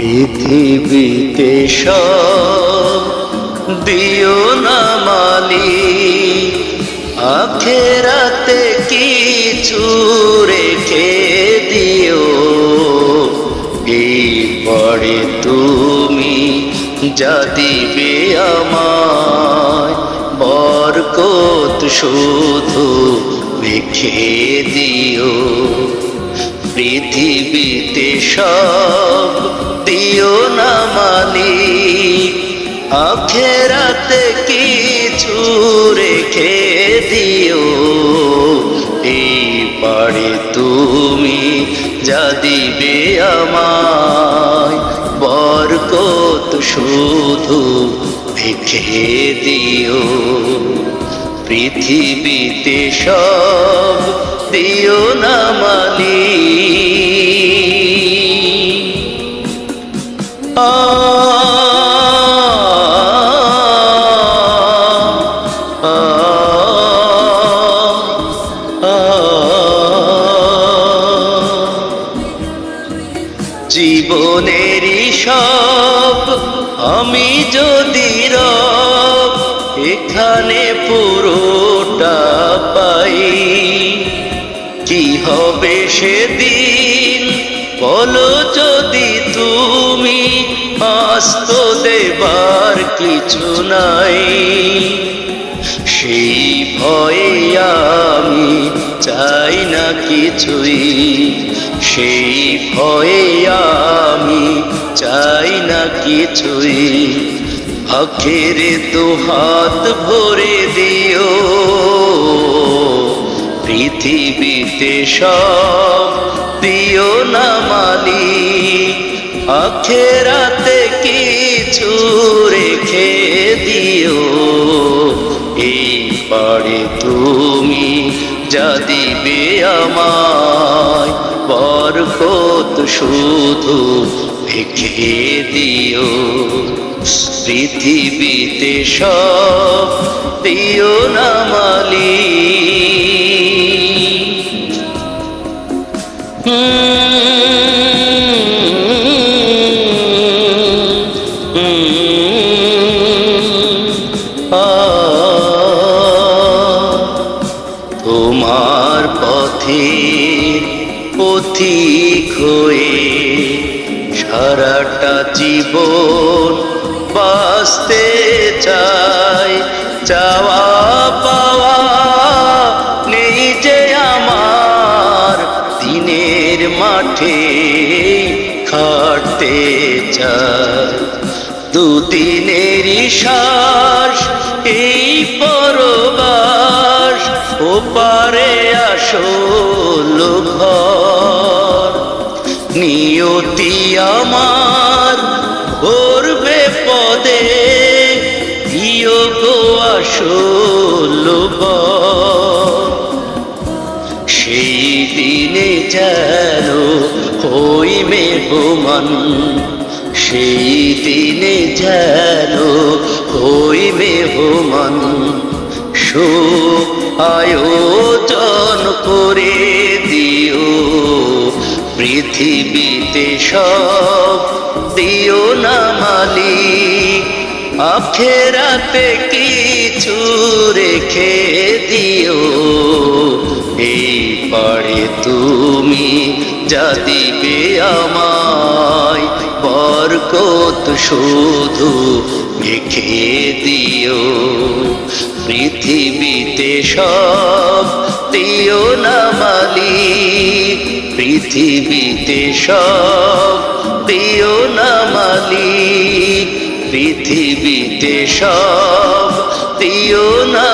পৃথিবীতে সব দিও না মালিক, আখেরাতে কিছু রেখে দিও। এই পরে তুমি যা দিবে আমায়, বরকত শুধু রেখে দিও। পৃথিবীতে সব দিও না মালিক, আখেরাতে কিছু রেখে দিও। এই পারে তুমি যা দিবে আমায়, বরকত শুধু রেখে দিও। পৃথিবীতে সব দিও না মালিক। জীবনেরই সব আমি যদি রব এখানে পুরোটা পাই, কি হবে সেদিন বলো যদি তুমি, আস্ত দেবার কিছু নাই। সেই ভয়ে আমি চাই না কিছুই, সেই ভয়ে আমি চাই না কিছুই। আখেরে তো হাত ভরে দিও, পৃথিবীতে সব দিও না মালিক, আখেরাতে কিছু রেখে দিও। এই পারে তুমি যা দিবে আমায়, বরকত শুধু রেখে দিও। পৃথিবীতে সব দিও না মালিক। তোমার পথে পথিক হয়ে সারাটা জীবন বাঁচতে চাই। চাওয়া পাওয়া নেই যে আমার, দিনের মাঠে খাটতে চাই। দুদিনেরই শ্বাস এই পরবাস, ওপারে আসল ঘর। নিয়তি আমার করবে পদে, দিও গো আসল ঘর। সেই দিনে যেন হই মেহমান, সেই দিনে যেন হই মেহমান। সুখ আয়োজন করে দিও, পৃথিবীতে সব দিও না মালিক, আখেরাতে কিছু রেখে দিও। এই পারে তুমি যা দিবে আমায়, বরকত শুধু রেখে দিও। পৃথিবীতে সব দিও না মালিক, পৃথিবীতে সব দিও না মালিক, পৃথিবীতে সব দিও না।